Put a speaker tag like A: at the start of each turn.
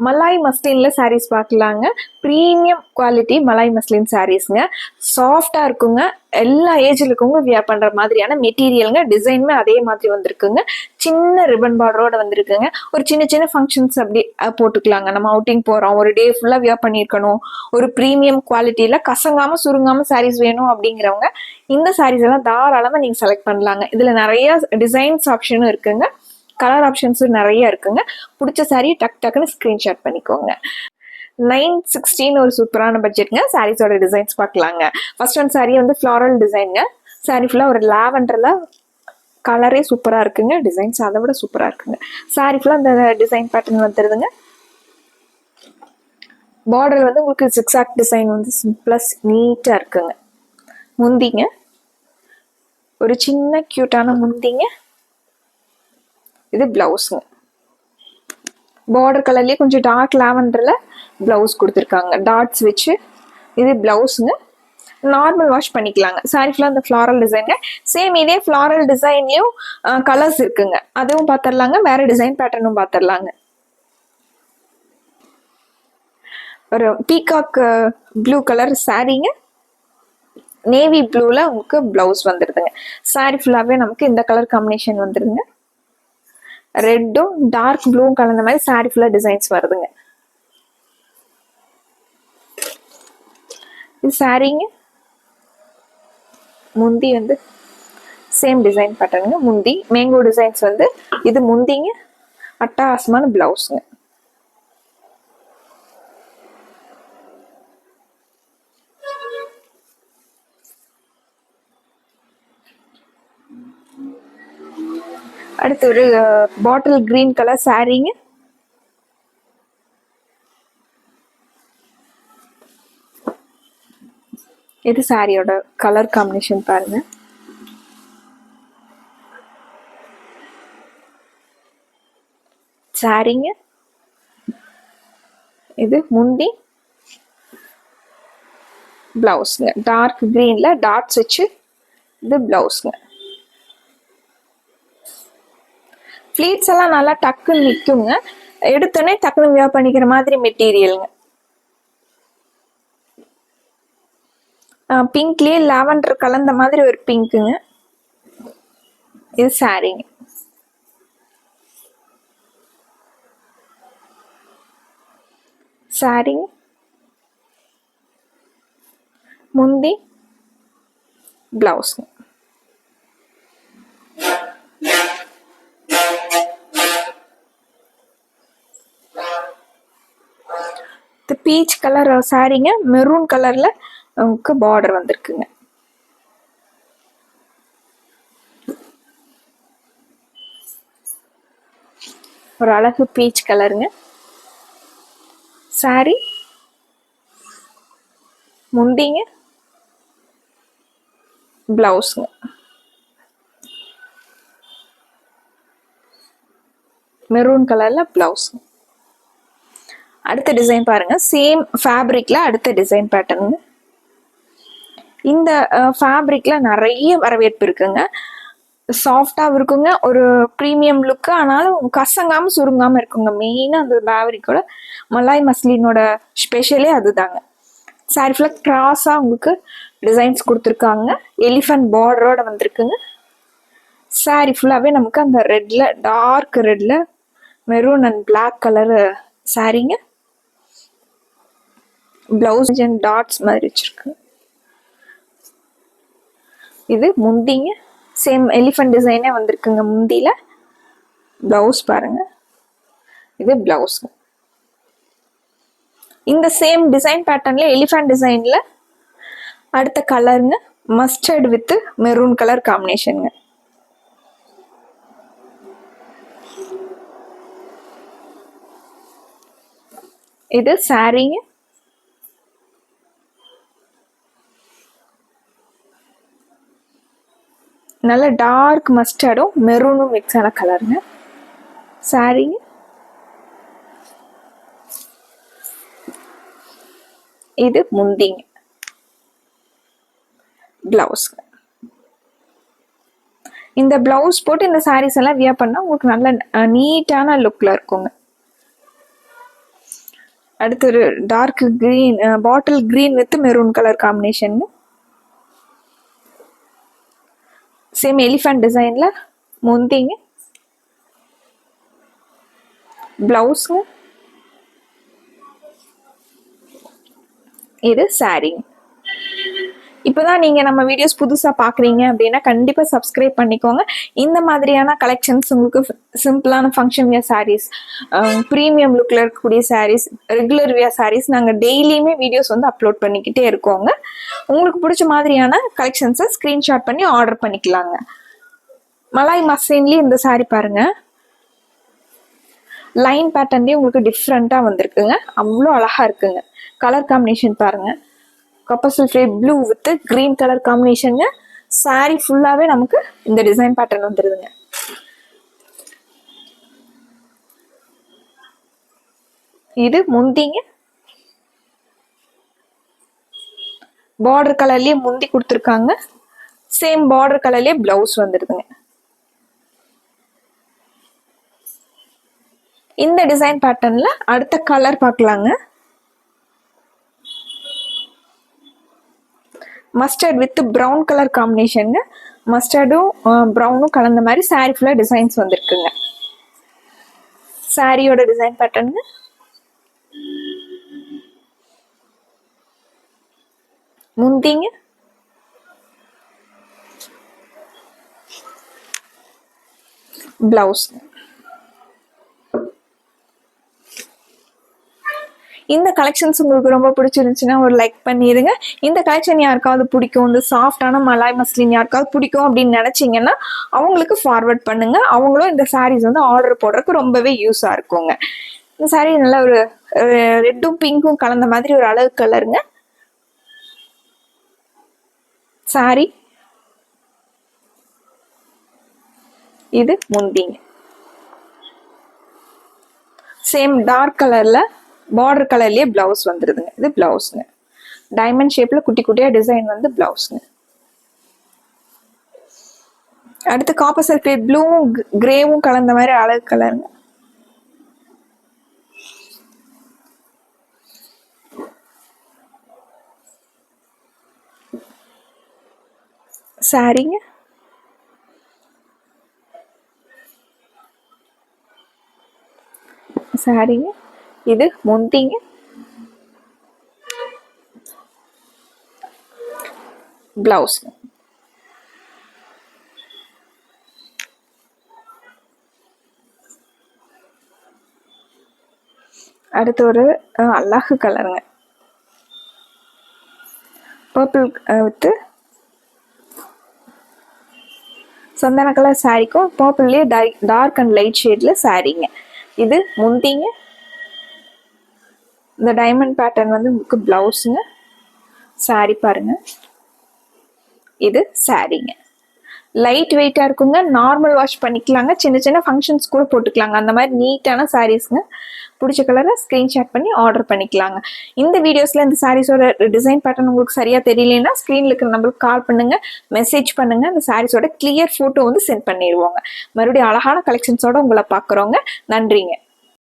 A: Malay மஸ்லின்ல சாரீஸ் பார்க்கலாங்க. Premium quality மலாய் மஸ்லின் சாரீஸ்ங்க. சாஃப்டா இருக்குங்க. எல்லா ஏஜ்ல இருக்கவங்க வியர் பண்ற மாதிரியான மெட்டீரியலுங்க. டிசைனுமே அதே மாதிரி வந்திருக்குங்க. சின்ன ரிப்பன் பார்டரோட வந்திருக்குங்க. ஒரு சின்ன சின்ன ஃபங்க்ஷன்ஸ் அப்படி போட்டுக்கலாங்க. நம்ம அவுட்டிங் போறோம், ஒரு டே ஃபுல்லா வியர் பண்ணியிருக்கணும், ஒரு ப்ரீமியம் குவாலிட்டியில கசங்காம சுருங்காம சாரீஸ் வேணும் அப்படிங்கிறவங்க இந்த சாரீஸ் எல்லாம் தாராளமா நீங்க செலக்ட் பண்ணலாங்க. இதுல நிறைய டிசைன்ஸ் ஆப்ஷனும் இருக்குங்க, கலர் ஆப்ஷன்ஸும் நிறைய இருக்குங்க. பிடிச்ச சாரீ டக்குன்னு ஸ்கிரீன்ஷாட் பண்ணிக்கோங்க. 916 ஒரு சூப்பரான பட்ஜெட்ங்க. சாரீஸோட டிசைன்ஸ் பார்க்கலாங்க. ஃபர்ஸ்ட் ஒன் சாரீ வந்து ஃப்ளாரல் டிசைனுங்க. சாரீ ஃபுல்லாக ஒரு லாவெண்டர்ல கலரே சூப்பராக இருக்குங்க. டிசைன்ஸ் அதை விட சூப்பராக இருக்குங்க. சாரீ ஃபுல்லாக அந்த டிசைன் பேட்டர்ன் வந்துடுதுங்க. பார்டர் வந்து உங்களுக்கு ஜிக்ஸாக் டிசைன் வந்து ப்ளஸ் நீட்டாக இருக்குங்க. முந்திங்க ஒரு சின்ன க்யூட்டான முந்திங்க. இது பிளவுஸுங்க. பார்டர் கலர்லேயே கொஞ்சம் டார்க் லாவெண்டரில் ப்ளவுஸ் கொடுத்துருக்காங்க டாட்ஸ் வச்சு. இது ப்ளவுஸுங்க. நார்மல் வாஷ் பண்ணிக்கலாங்க. சாரி ஃபுல்லாக அந்த ஃப்ளாரல் டிசைனுங்க. சேம் இதே ஃப்ளாரல் டிசைன்லேயும் கலர்ஸ் இருக்குங்க, அதுவும் பார்த்துடலாங்க. வேற டிசைன் பேட்டர்னும் பார்த்துடலாங்க. ஒரு பீகாக் ப்ளூ கலர் சாரீங்க. நேவி ப்ளூவில் உங்களுக்கு ப்ளவுஸ் வந்துடுதுங்க. சாரி ஃபுல்லாகவே நமக்கு இந்த கலர் காம்பினேஷன் வந்துடுதுங்க. ரெட்டும் டார்க் ப்ளூவும் கலந்த மாதிரி சாரி ஃபுல்லாக டிசைன்ஸ் வருதுங்க. இது சாரீங்க. முந்தி வந்து சேம் டிசைன் பேட்டர்னுங்க. முந்தி மேங்கோ டிசைன்ஸ் வந்து இது முந்திங்க. அட்டகாசமான பிளவுஸுங்க. அடுத்து ஒரு பாட்டில் கிரீன் கலர் சாரீங்க. இது சாரியோட கலர் காம்பினேஷன் பாருங்க. சாரீங்க. இது முந்தி பிளவுஸ்ங்க. டார்க் கிரீன்ல டாட்ஸ் வச்சு இது பிளவுஸ்ங்க. ஃப்ளீட்ஸ் எல்லாம் நல்லா டக்குன்னு நிற்குங்க. எடுத்தோடனே டக்குன்னு வியர் பண்ணிக்கிற மாதிரி மெட்டீரியலுங்க. பிங்க்லேயே லாவெண்டர் கலந்த மாதிரி ஒரு பிங்க்குங்க. இது சாரீங்க. சாரீங்க. முந்தி பிளவுஸ்ங்க. பீச் கலர் சாரீங்க. மெரூன் கலர்ல உங்களுக்கு பார்டர் வந்திருக்குங்க. ஒரு அழகு பீச் கலருங்க. சாரி முந்திங்க பிளவுஸ்ங்க. மெரூன் கலர்ல பிளவுஸ். அடுத்த டிசைன் பாருங்க. சேம் ஃபேப்ரிக்ல அடுத்த டிசைன் பேட்டர்னுங்க. இந்த ஃபேப்ரிக்ல நிறைய வரவேற்பு இருக்குங்க. சாஃப்டாக இருக்குங்க. ஒரு ப்ரீமியம் லுக்கு, ஆனாலும் கசங்காமல் சுருங்காமல் இருக்குங்க. மெயினாக அந்த ஃபேப்ரிக்கோட மலாய் மஸ்லினோட ஸ்பெஷலே அதுதாங்க. சாரி ஃபுல்லாக கிராஸாக உங்களுக்கு டிசைன்ஸ் கொடுத்துருக்காங்க. எலிஃபண்ட் பார்டரோட வந்திருக்குங்க. சாரி ஃபுல்லாகவே நமக்கு அந்த ரெட்டில் டார்க் ரெட்டில் மெரூன் அண்ட் பிளாக் கலரு சாரீங்க. பிளவுஸ் அண்ட் டாட்ஸ் மாதிரி வச்சிருக்கு. இது முந்திங்க. சேம் எலிஃபண்ட் டிசைனே வந்திருக்குங்க முந்தியில. பிளவுஸ் பாருங்க. இது பிளவுஸ். இந்த சேம் டிசைன் பேட்டர்ன்ல எலிஃபண்ட் டிசைன்ல அடுத்த கலருங்க. மஸ்டர்ட் வித் மெரூன் கலர் காம்பினேஷனுங்க. இது சாரீங்க. நல்ல டார்க் மஸ்டர்டும் மெரூனும் மிக்ஸ் ஆன கலருங்க. சாரீங்க. இது முந்திங்க. பிளவுஸ். இந்த பிளவுஸ் போட்டு இந்த சாரீஸ் எல்லாம் வியர் பண்ணா உங்களுக்கு நல்ல நீட்டான லுக்ல இருக்குங்க. அடுத்து ஒரு dark green, bottle green with maroon colour combination. Same elephant டிசைன்ல முந்திங்க, பிளவுஸுங்க, இது சாரிங்க. இப்போதான் நீங்க நம்ம வீடியோஸ் புதுசா பாக்குறீங்க அப்படின்னா கண்டிப்பா சப்ஸ்கிரைப் பண்ணிக்கோங்க. இந்த மாதிரியான கலெக்ஷன்ஸ் உங்களுக்கு சிம்பிளான ஃபங்க்ஷன் வியர் சாரீஸ், ப்ரீமியம் லுக்ல இருக்கக்கூடிய சாரீஸ், ரெகுலர் வியர் சாரீஸ் நாங்க டெய்லியுமே வீடியோஸ் வந்து அப்லோட் பண்ணிக்கிட்டே இருக்கோங்க. உங்களுக்கு பிடிச்ச மாதிரியான கலெக்ஷன்ஸை ஸ்கிரீன்ஷாட் பண்ணி ஆர்டர் பண்ணிக்கலாங்க. மலாய் மஸ்லின்லயே இந்த சாரி பாருங்க, லைன் பேட்டர்ன்லயே உங்களுக்கு டிஃப்ரெண்டா வந்திருக்குங்க. அவ்வளோ அழகா இருக்குங்க. கலர் காம்பினேஷன் பாருங்க, copper sulphate blue with green colour காம்பினேஷனுங்க. சாரி ஃபுல்லாவே நமக்கு இந்த டிசைன் பேட்டர்ன் வந்துருதுங்க. இது முந்திங்க, பார்டர் கலர்லயே முந்தி கொடுத்துருக்காங்க. சேம் பார்டர் கலர்லயே பிளவுஸ் வந்துருதுங்க. இந்த டிசைன் பேட்டர்ன்ல அடுத்த கலர் பார்க்கலாங்க. மஸ்டர்ட் வித் ப்ரௌன் கலர் காம்பினேஷனுங்க. மஸ்டர்டும் ப்ரௌனும் கலந்த மாதிரி சாரி ஃபுல்லா டிசைன்ஸ் வந்திருக்குங்க. சாரியோட டிசைன் பேட்டர்னுங்க. முந்திங்க, பிளவுஸ். இந்த கலெக்ஷன்ஸ் உங்களுக்கு ரொம்ப பிடிச்சிருந்துச்சுன்னா ஒரு லைக் பண்ணிடுங்க. இந்த கலெக்ஷன் யாருக்காவது பிடிக்கும், இந்த சாஃப்டான மலாய் மஸ்லின் யாருக்காவது பிடிக்கும் அப்படின்னு நினைச்சீங்கன்னா அவங்களுக்கு ஃபார்வர்ட் பண்ணுங்க. அவங்களும் இந்த சாரீஸ் வந்து ஆர்டர் போடுறதுக்கு ரொம்பவே யூஸா இருக்குங்க. இந்த சாரீ நல்ல ஒரு ரெட்டும் பிங்க்கும் கலந்த மாதிரி ஒரு அழகு கலருங்க. சாரி இது முந்திங்க, சேம் டார்க் கலர்ல பார்டர் கலர்லயே பிளவுஸ் வந்துருதுங்க. இது பிளவுஸ்ங்க, டைமண்ட் ஷேப்ல குட்டி குட்டியா டிசைன் வந்து பிளவுஸ்ங்க. அடுத்து காப்பர் சல்ஃபேட் ப்ளூவும் கிரேவும் கலந்த மாதிரி அழகு கலருங்க. சாரிங்க, சாரிங்க, இது முந்திங்க, பிளவுஸ். அடுத்து ஒரு அழகு கலருங்க, பர்பிள் வித் சந்தன கலர் சாரிக்கும் பர்பிள்லயே டார்க் அண்ட் லைட் ஷேட்ல சாரிங்க. இது முந்திங்க, இந்த டைமண்ட் பேட்டர்ன் வந்து உங்களுக்கு பிளவுஸுங்க. சாரி பாருங்க, இது சாரிங்க. லைட் வெயிட்டா இருக்குங்க, நார்மல் வாஷ் பண்ணிக்கலாங்க, சின்ன சின்ன ஃபங்க்ஷன்ஸ் கூட போட்டுக்கலாங்க. அந்த மாதிரி நீட்டான சாரீஸ்ங்க. பிடிச்ச கலரை ஸ்கிரீன்ஷாட் பண்ணி ஆர்டர் பண்ணிக்கலாங்க. இந்த வீடியோஸ்ல இந்த சாரீஸோட டிசைன் பேட்டர்ன் உங்களுக்கு சரியா தெரியலன்னா ஸ்கிரீன்ல இருக்கிற நம்பருக்கு கால் பண்ணுங்க, மெசேஜ் பண்ணுங்க. இந்த சாரீஸோட கிளியர் போட்டோ வந்து சென்ட் பண்ணிடுவோங்க. மறுபடியும் அழகான கலெக்ஷன்ஸோட உங்களை பார்க்குறோங்க. நன்றிங்க.